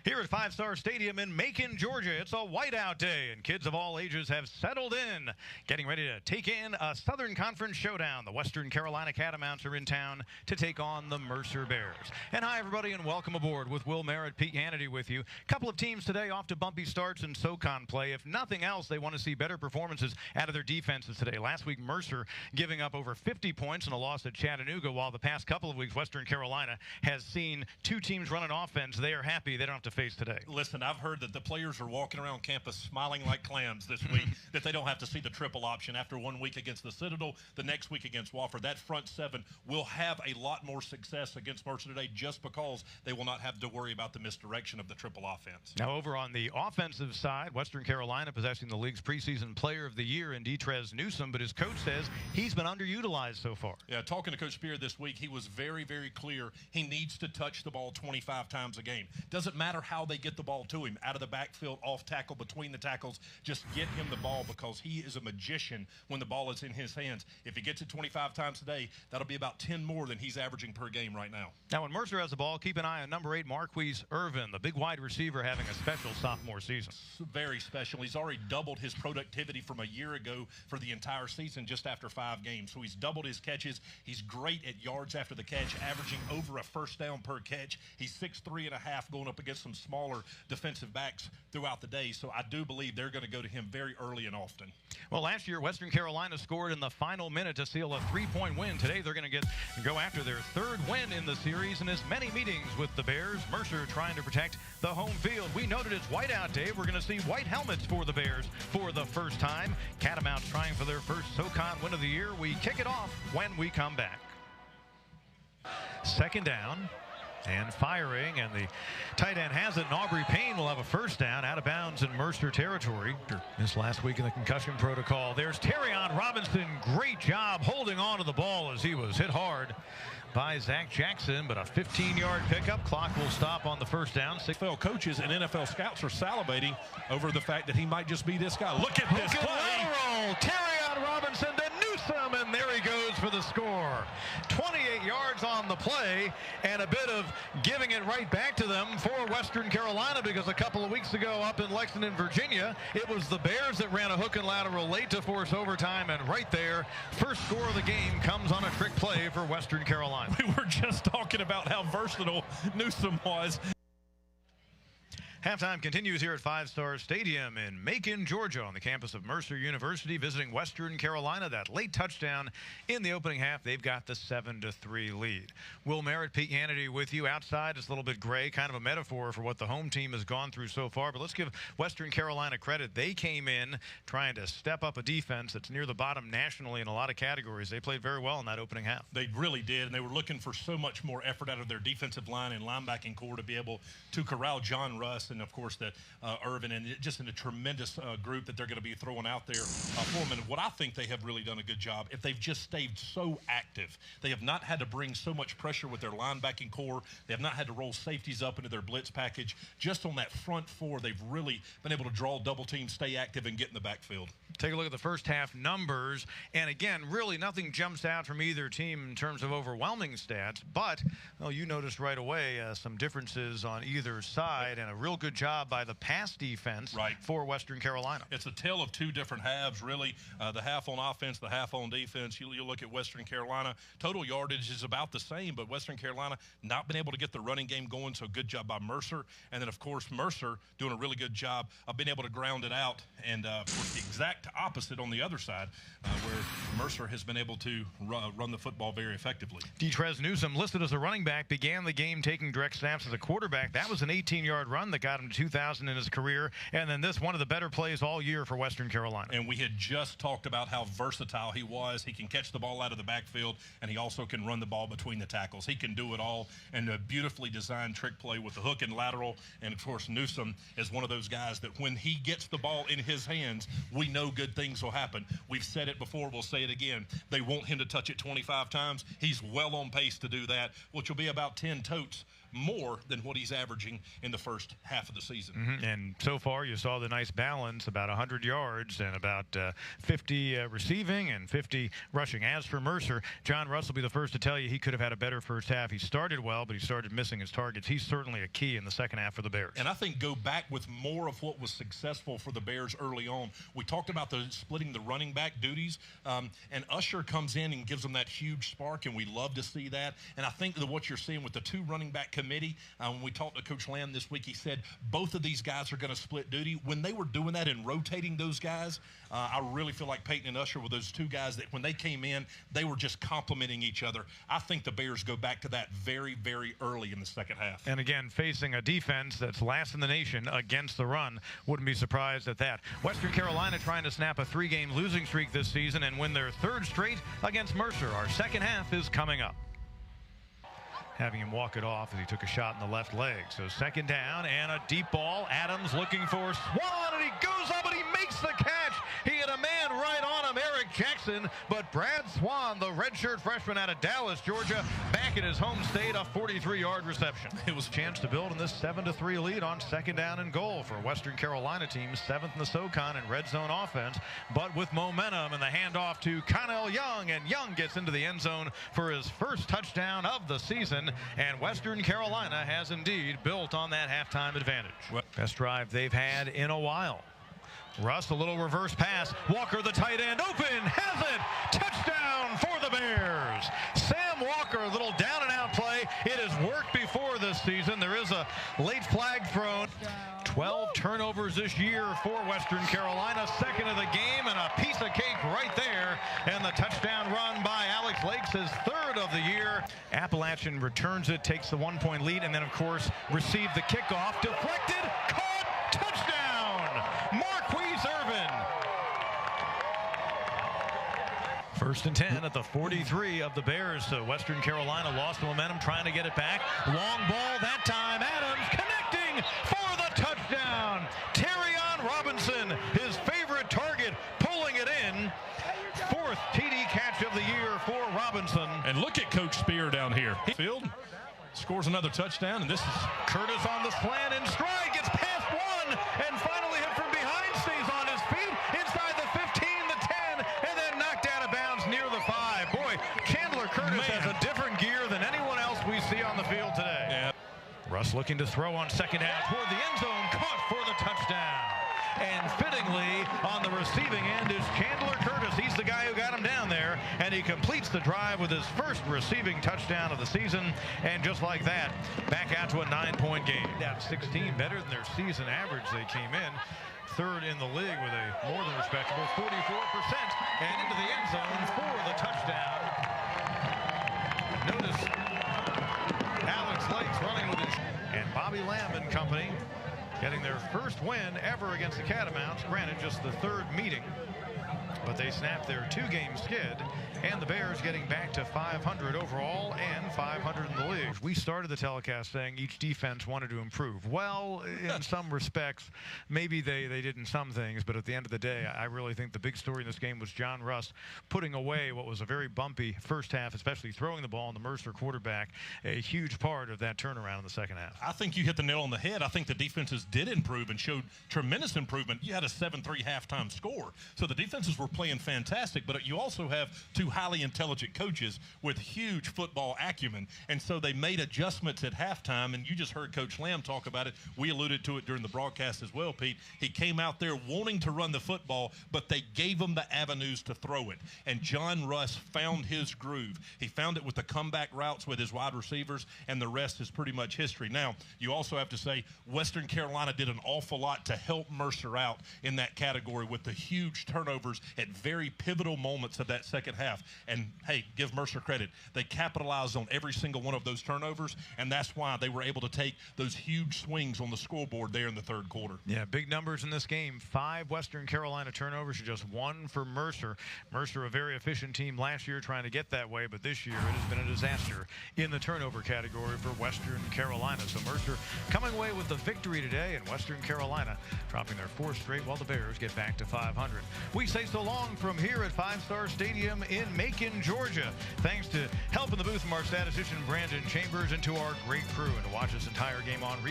Here at Five Star Stadium in Macon, Georgia, it's a whiteout day, and kids of all ages have settled in, getting ready to take in a Southern Conference showdown. The Western Carolina Catamounts are in town to take on the Mercer Bears. And hi, everybody, and welcome aboard with Will Merritt, Pete Hannity with you. A couple of teams today off to bumpy starts in SoCon play. If nothing else, they want to see better performances out of their defenses today. Last week, Mercer giving up over 50 points in a loss at Chattanooga, while the past couple of weeks, Western Carolina has seen two teams run an offense they are happy they don't have to face today. Listen, I've heard that the players are walking around campus smiling like clams this week, that they don't have to see the triple option after 1 week against the Citadel, the next week against Wofford. That front seven will have a lot more success against Mercer today just because they will not have to worry about the misdirection of the triple offense. Now, over on the offensive side, Western Carolina possessing the league's preseason player of the year in Detrez Newsome, but his coach says he's been underutilized so far. Yeah, talking to Coach Spear this week, he was very, very clear he needs to touch the ball 25 times a game. Doesn't matter how they get the ball to him, out of the backfield, off tackle, between the tackles, just get him the ball because he is a magician when the ball is in his hands. If he gets it 25 times a day, that'll be about 10 more than he's averaging per game right now. Now, when Mercer has the ball, keep an eye on number 8, Marquise Irvin, the big wide receiver, having a special sophomore season. Very special. He's already doubled his productivity from a year ago for the entire season just after 5 games. So he's doubled his catches. He's great at yards after the catch, averaging over a first down per catch. He's 6'3.5", going up against some smaller defensive backs throughout the day. So I do believe they're going to go to him very early and often. Well, last year, Western Carolina scored in the final minute to seal a 3-point win. Today, they're going to go after their 3rd win in the series, and as many meetings with the Bears. Mercer trying to protect the home field. We noted it's whiteout day. We're going to see white helmets for the Bears for the first time. Catamounts trying for their first SoCon win of the year. We kick it off when we come back. 2nd down. And firing, and the tight end has it, and Aubrey Payne will have a first down out of bounds in Mercer territory. This last week in the concussion protocol. There's Terrion Robinson. Great job holding on to the ball as he was hit hard by Zach Jackson, but a 15-yard pickup. Clock will stop on the first down. NFL coaches and NFL scouts are salivating over the fact that he might just be this guy. Look at this play. Lateral. Terrion Robinson to Newsome, and there he goes for the score. 28 yards on the play, and a bit of giving it right back to them for Western Carolina, because a couple of weeks ago up in Lexington, Virginia, it was the Bears that ran a hook and lateral late to force overtime, and right there, first score of the game comes on a trick play for Western Carolina. We were just talking about how versatile Newsome was. Halftime continues here at Five Star Stadium in Macon, Georgia, on the campus of Mercer University, visiting Western Carolina. That late touchdown in the opening half, they've got the 7-3 lead. Will Merritt, Pete Hannity with you. Outside, it's a little bit gray, kind of a metaphor for what the home team has gone through so far. But let's give Western Carolina credit. They came in trying to step up a defense that's near the bottom nationally in a lot of categories. They played very well in that opening half. They really did, and they were looking for so much more effort out of their defensive line and linebacking core to be able to corral John Russ and, of course, that Irvin, and just in a tremendous group that they're going to be throwing out there for them. And what I think they have really done a good job, if they've just stayed so active, they have not had to bring so much pressure with their linebacking core. They have not had to roll safeties up into their blitz package. Just on that front 4, they've really been able to draw double teams, stay active, and get in the backfield. Take a look at the first half numbers, and again, really nothing jumps out from either team in terms of overwhelming stats, but well, you noticed right away some differences on either side, and a real good job by the pass defense for Western Carolina. It's a tale of 2 different halves, really. The half on offense, the half on defense. You look at Western Carolina, total yardage is about the same, but Western Carolina not been able to get the running game going, so good job by Mercer. And then, of course, Mercer doing a really good job of being able to ground it out. And, of course, the exact opposite on the other side, where Mercer has been able to run the football very effectively. Detrez Newsome, listed as a running back, began the game taking direct snaps as a quarterback. That was an 18-yard run that got him to 2,000 in his career, and then this one of the better plays all year for Western Carolina. And we had just talked about how versatile he was. He can catch the ball out of the backfield, and he also can run the ball between the tackles. He can do it all, and a beautifully designed trick play with the hook and lateral. And, of course, Newsome is one of those guys that when he gets the ball in his hands, we know good things will happen. We've said it before. We'll say it again. They want him to touch it 25 times. He's well on pace to do that, which will be about 10 totes more than what he's averaging in the first half of the season. And so far, you saw the nice balance, about 100 yards and about 50 receiving and 50 rushing. As for Mercer, John Russ will be the first to tell you he could have had a better first half. He started well, but he started missing his targets. He's certainly a key in the second half for the Bears. And I think go back with more of what was successful for the Bears early on. We talked about splitting the running back duties, and Usher comes in and gives them that huge spark, and we love to see that. And I think that what you're seeing with the two running back committee, when we talked to Coach Lamb this week, he said both of these guys are going to split duty. When they were doing that and rotating those guys, I really feel like Peyton and Usher were those two guys that when they came in, they were just complimenting each other. I think the Bears go back to that very, very early in the second half. And again, facing a defense that's last in the nation against the run, wouldn't be surprised at that. Western Carolina trying to snap a 3-game losing streak this season and win their third straight against Mercer. Our second half is coming up. Having him walk it off as he took a shot in the left leg. So second down and a deep ball. Adams looking for Swan, and he goes up and he makes the catch. He had a man right on him, Eric Jackson, but Brad Swan, the redshirt freshman out of Dallas, Georgia, back in his home state, a 43-yard reception. It was a chance to build in this 7-3 lead on second down and goal for Western Carolina team, 7th in the SoCon in red zone offense, but with momentum and the handoff to Connell Young, and Young gets into the end zone for his first touchdown of the season, and Western Carolina has indeed built on that halftime advantage. Best drive they've had in a while. Russ, a little reverse pass. Walker, the tight end, open, has it. Touchdown for the Bears. Sam Walker, a little down and out play. It has worked before this season. There is a late flag thrown. 12 turnovers this year for Western Carolina. Second of the game, and a piece of cake right there. And the touchdown run by Alex Lakes, his third of the year. Appalachian returns it, takes the 1-point lead, and then, of course, received the kickoff. Deflected, caught, touchdown! Marquise Irvin. First and 10 at the 43 of the Bears. So Western Carolina lost the momentum, trying to get it back. Long ball that time. Adams connecting for the touchdown. Terrion Robinson, his favorite target, pulling it in. Fourth TD catch of the year for Robinson. And look at Coach Spear down here. Field scores another touchdown, and this is Curtis on the slant in stride, gets past one, and finally hit from behind, stays on his feet, inside the 15, the 10, and then knocked out of bounds near the 5. Boy, Chandler Curtis has a different gear than anyone else we see on the field today. Yeah. Russ looking to throw on second half toward the end zone, caught for the touchdown. And fittingly, on the receiving end is Chandler Curtis. He's the guy who got him down there, and he completes the drive with his first receiving touchdown of the season. And just like that, back out to a 9-point game. At 16, better than their season average. They came in third in the league with a more than respectable 44%, and into the end zone for the touchdown. Notice Alex Lakes running with his, and Bobby Lamb and company getting their first win ever against the Catamounts. Granted, just the third meeting, but they snapped their 2-game skid, and the Bears getting back to 500 overall and 500 in the league. We started the telecast saying each defense wanted to improve. Well, in some respects, maybe they did in some things, but at the end of the day, I really think the big story in this game was John Russ putting away what was a very bumpy first half, especially throwing the ball on the Mercer quarterback, a huge part of that turnaround in the second half. I think you hit the nail on the head. I think the defenses did improve and showed tremendous improvement. You had a 7-3 halftime score, so the defenses were playing fantastic, but you also have two highly intelligent coaches with huge football acumen, and so they made adjustments at halftime, and you just heard Coach Lamb talk about it. We alluded to it during the broadcast as well, Pete. He came out there wanting to run the football, but they gave him the avenues to throw it, and John Russ found his groove. He found it with the comeback routes with his wide receivers, and the rest is pretty much history. Now, you also have to say Western Carolina did an awful lot to help Mercer out in that category with the huge turnovers at very pivotal moments of that second half. And, hey, give Mercer credit. They capitalized on every single one of those turnovers, and that's why they were able to take those huge swings on the scoreboard there in the third quarter. Yeah, big numbers in this game. 5 Western Carolina turnovers to just 1 for Mercer. Mercer, a very efficient team last year trying to get that way, but this year it has been a disaster in the turnover category for Western Carolina. So Mercer coming away with the victory today, and Western Carolina dropping their 4th straight while the Bears get back to 500. We say so long long from here at Five Star Stadium in Macon, Georgia. Thanks to help in the booth from our statistician Brandon Chambers and to our great crew. And to watch this entire game on replay,